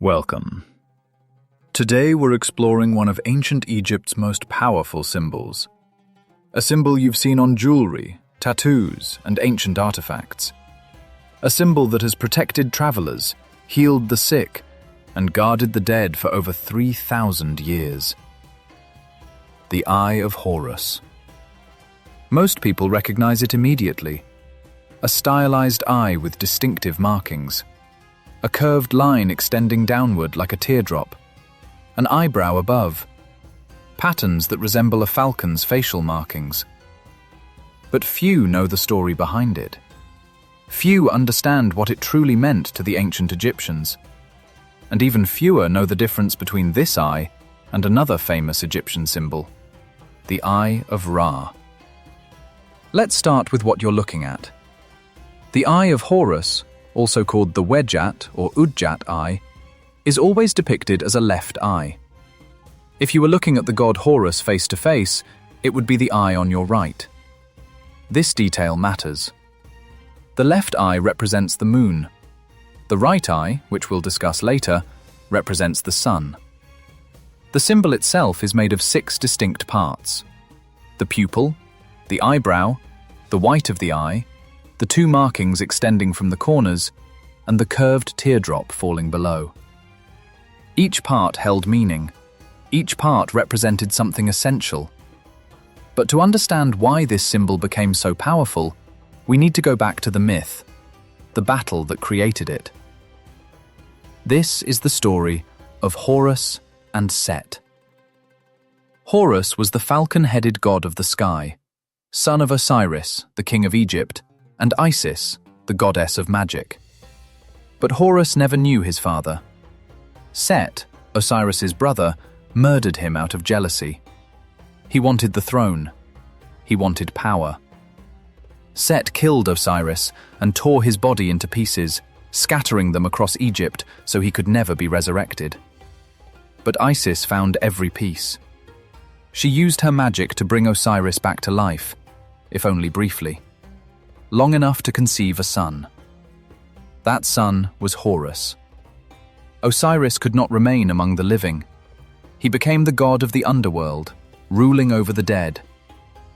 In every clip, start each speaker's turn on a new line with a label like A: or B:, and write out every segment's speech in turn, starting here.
A: Welcome. Today we're exploring one of ancient Egypt's most powerful symbols. A symbol you've seen on jewelry, tattoos, and ancient artifacts. A symbol that has protected travelers, healed the sick, and guarded the dead for over 3,000 years. The Eye of Horus. Most people recognize it immediately. A stylized eye with distinctive markings. A curved line extending downward like a teardrop. An eyebrow above. Patterns that resemble a falcon's facial markings. But few know the story behind it. Few understand what it truly meant to the ancient Egyptians. And even fewer know the difference between this eye and another famous Egyptian symbol, the Eye of Ra. Let's start with what you're looking at. The Eye of Horus, also called the Wedjat or Udjat eye, is always depicted as a left eye. If you were looking at the god Horus face to face, it would be the eye on your right. This detail matters. The left eye represents the moon. The right eye, which we'll discuss later, represents the sun. The symbol itself is made of 6 distinct parts: the pupil, the eyebrow, the white of the eye, the 2 markings extending from the corners, and the curved teardrop falling below. Each part held meaning. Each part represented something essential. But to understand why this symbol became so powerful, we need to go back to the myth, the battle that created it. This is the story of Horus and Set. Horus was the falcon-headed god of the sky, son of Osiris, the king of Egypt, and Isis, the goddess of magic. But Horus never knew his father. Set, Osiris's brother, murdered him out of jealousy. He wanted the throne. He wanted power. Set killed Osiris and tore his body into pieces, scattering them across Egypt so he could never be resurrected. But Isis found every piece. She used her magic to bring Osiris back to life, if only briefly. Long enough to conceive a son. That son was Horus. Osiris could not remain among the living. He became the god of the underworld, ruling over the dead.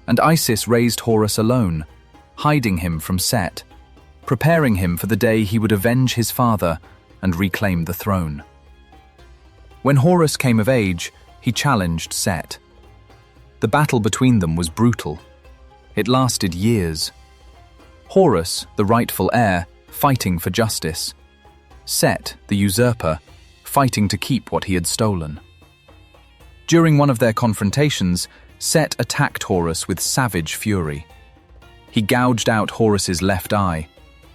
A: And Isis raised Horus alone, hiding him from Set, preparing him for the day he would avenge his father and reclaim the throne. When Horus came of age, he challenged Set. The battle between them was brutal. It lasted years. Horus, the rightful heir, fighting for justice. Set, the usurper, fighting to keep what he had stolen. During one of their confrontations, Set attacked Horus with savage fury. He gouged out Horus's left eye,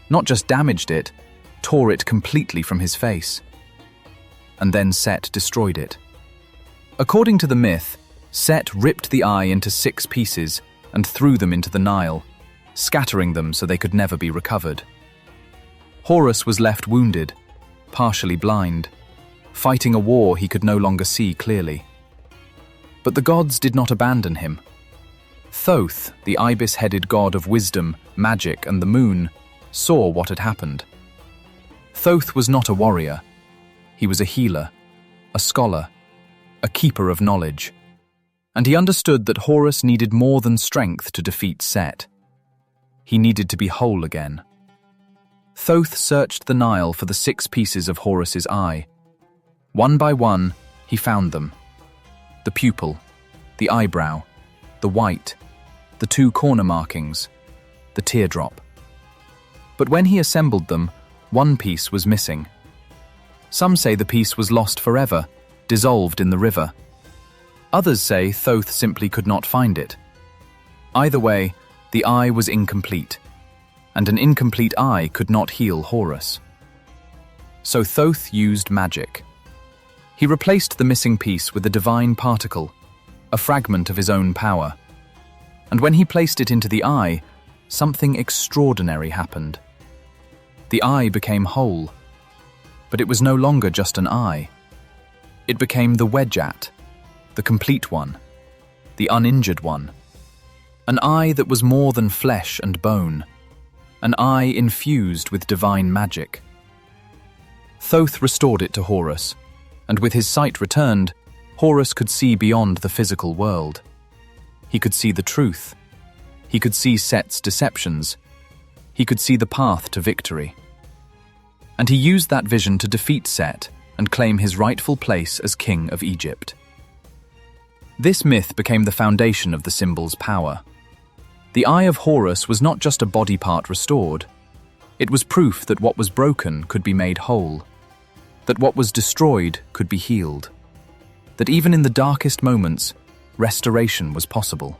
A: not just damaged it, tore it completely from his face. And then Set destroyed it. According to the myth, Set ripped the eye into 6 pieces and threw them into the Nile, scattering them so they could never be recovered. Horus was left wounded, partially blind, fighting a war he could no longer see clearly. But the gods did not abandon him. Thoth, the ibis-headed god of wisdom, magic, and the moon, saw what had happened. Thoth was not a warrior. He was a healer, a scholar, a keeper of knowledge. And he understood that Horus needed more than strength to defeat Set. He needed to be whole again. Thoth searched the Nile for the 6 pieces of Horus's eye. One by one, he found them. The pupil, the eyebrow, the white, the 2 corner markings, the teardrop. But when he assembled them, one piece was missing. Some say the piece was lost forever, dissolved in the river. Others say Thoth simply could not find it. Either way, the eye was incomplete, and an incomplete eye could not heal Horus. So Thoth used magic. He replaced the missing piece with a divine particle, a fragment of his own power. And when he placed it into the eye, something extraordinary happened. The eye became whole, but it was no longer just an eye. It became the Wedjat, the complete one, the uninjured one. An eye that was more than flesh and bone, an eye infused with divine magic. Thoth restored it to Horus, and with his sight returned, Horus could see beyond the physical world. He could see the truth. He could see Set's deceptions. He could see the path to victory. And he used that vision to defeat Set and claim his rightful place as king of Egypt. This myth became the foundation of the symbol's power. The Eye of Horus was not just a body part restored. It was proof that what was broken could be made whole, that what was destroyed could be healed, that even in the darkest moments, restoration was possible.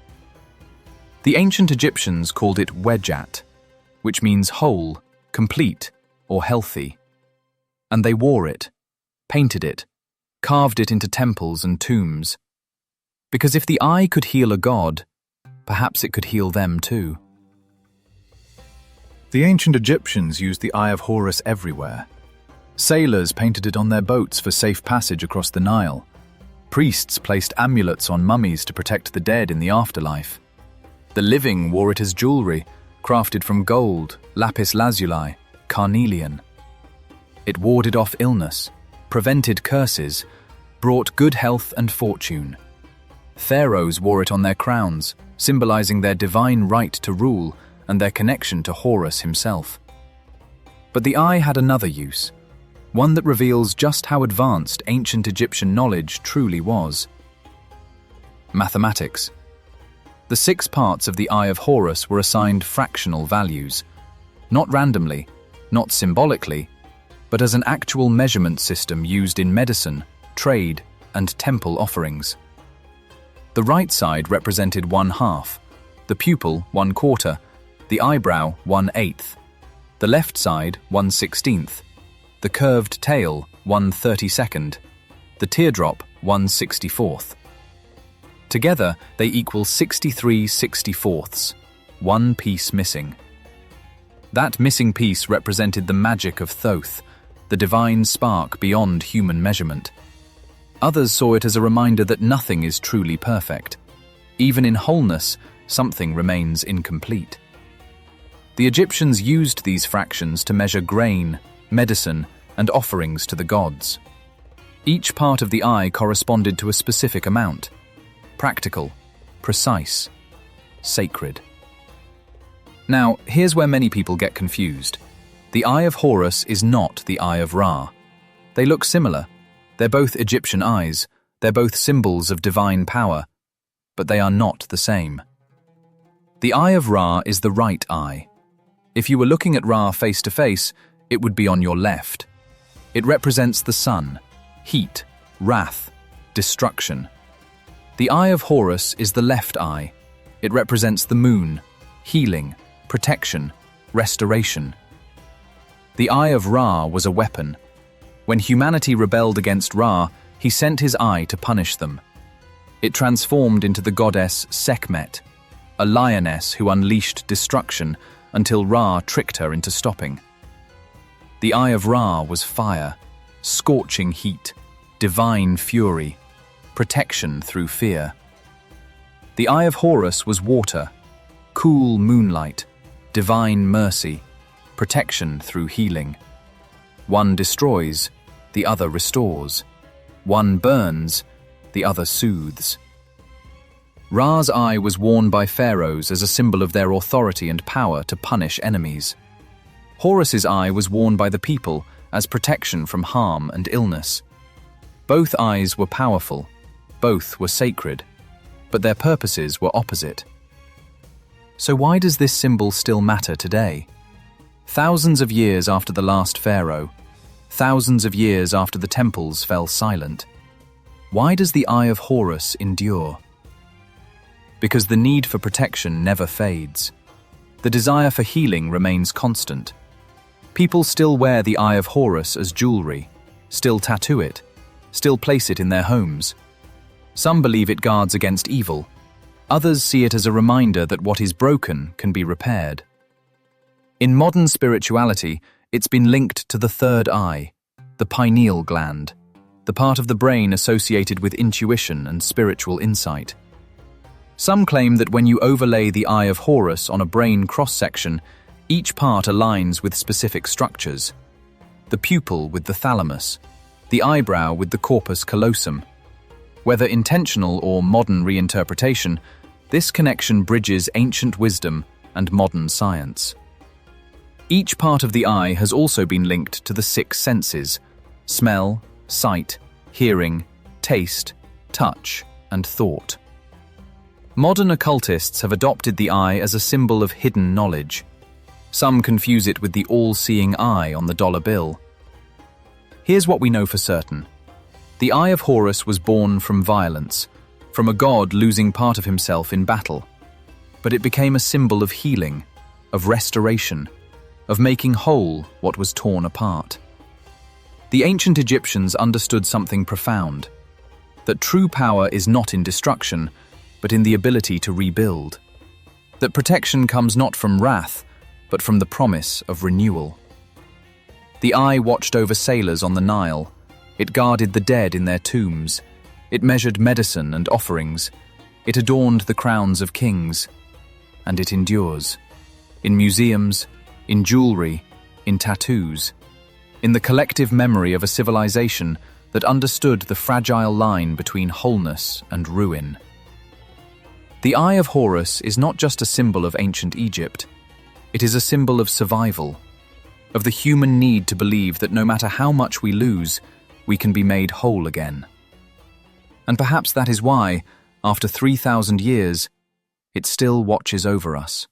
A: The ancient Egyptians called it Wedjat, which means whole, complete, or healthy. And they wore it, painted it, carved it into temples and tombs. Because if the eye could heal a god, perhaps it could heal them too. The ancient Egyptians used the Eye of Horus everywhere. Sailors painted it on their boats for safe passage across the Nile. Priests placed amulets on mummies to protect the dead in the afterlife. The living wore it as jewelry, crafted from gold, lapis lazuli, carnelian. It warded off illness, prevented curses, brought good health and fortune. Pharaohs wore it on their crowns, symbolizing their divine right to rule and their connection to Horus himself. But the eye had another use, one that reveals just how advanced ancient Egyptian knowledge truly was. Mathematics. The 6 parts of the Eye of Horus were assigned fractional values, not randomly, not symbolically, but as an actual measurement system used in medicine, trade, and temple offerings. The right side represented 1/2, the pupil 1/4, the eyebrow 1/8, the left side 1/16, the curved tail 1/32, the teardrop 1/64. Together, they equal 63/64, one piece missing. That missing piece represented the magic of Thoth, the divine spark beyond human measurement. Others saw it as a reminder that nothing is truly perfect. Even in wholeness, something remains incomplete. The Egyptians used these fractions to measure grain, medicine, and offerings to the gods. Each part of the eye corresponded to a specific amount: practical, precise, sacred. Now, here's where many people get confused. The Eye of Horus is not the Eye of Ra. They look similar. They're both Egyptian eyes. They're both symbols of divine power. But they are not the same. The Eye of Ra is the right eye. If you were looking at Ra face to face, it would be on your left. It represents the sun, heat, wrath, destruction. The Eye of Horus is the left eye. It represents the moon, healing, protection, restoration. The Eye of Ra was a weapon. When humanity rebelled against Ra, he sent his eye to punish them. It transformed into the goddess Sekhmet, a lioness who unleashed destruction until Ra tricked her into stopping. The Eye of Ra was fire, scorching heat, divine fury, protection through fear. The Eye of Horus was water, cool moonlight, divine mercy, protection through healing. One destroys, the other restores. One burns, the other soothes. Ra's eye was worn by pharaohs as a symbol of their authority and power to punish enemies. Horus's eye was worn by the people as protection from harm and illness. Both eyes were powerful, both were sacred, but their purposes were opposite. So why does this symbol still matter today? Thousands of years after the last pharaoh, thousands of years after the temples fell silent, why does the Eye of Horus endure? Because the need for protection never fades. The desire for healing remains constant. People still wear the Eye of Horus as jewelry, still tattoo it, still place it in their homes. Some believe it guards against evil. Others see it as a reminder that what is broken can be repaired. In modern spirituality, it's been linked to the third eye, the pineal gland, the part of the brain associated with intuition and spiritual insight. Some claim that when you overlay the Eye of Horus on a brain cross-section, each part aligns with specific structures. the pupil with the thalamus, the eyebrow with the corpus callosum. Whether intentional or modern reinterpretation, this connection bridges ancient wisdom and modern science. Each part of the eye has also been linked to the six senses: smell, sight, hearing, taste, touch, and thought. Modern occultists have adopted the eye as a symbol of hidden knowledge. Some confuse it with the all-seeing eye on the dollar bill. Here's what we know for certain. The Eye of Horus was born from violence, from a god losing part of himself in battle. But it became a symbol of healing, of restoration, of making whole what was torn apart. The ancient Egyptians understood something profound, that true power is not in destruction, but in the ability to rebuild. That protection comes not from wrath, but from the promise of renewal. The eye watched over sailors on the Nile. It guarded the dead in their tombs. It measured medicine and offerings. It adorned the crowns of kings. And it endures. In museums, in jewelry, in tattoos. In the collective memory of a civilization that understood the fragile line between wholeness and ruin. The Eye of Horus is not just a symbol of ancient Egypt. It is a symbol of survival, of the human need to believe that no matter how much we lose, we can be made whole again. And perhaps that is why, after 3,000 years, it still watches over us.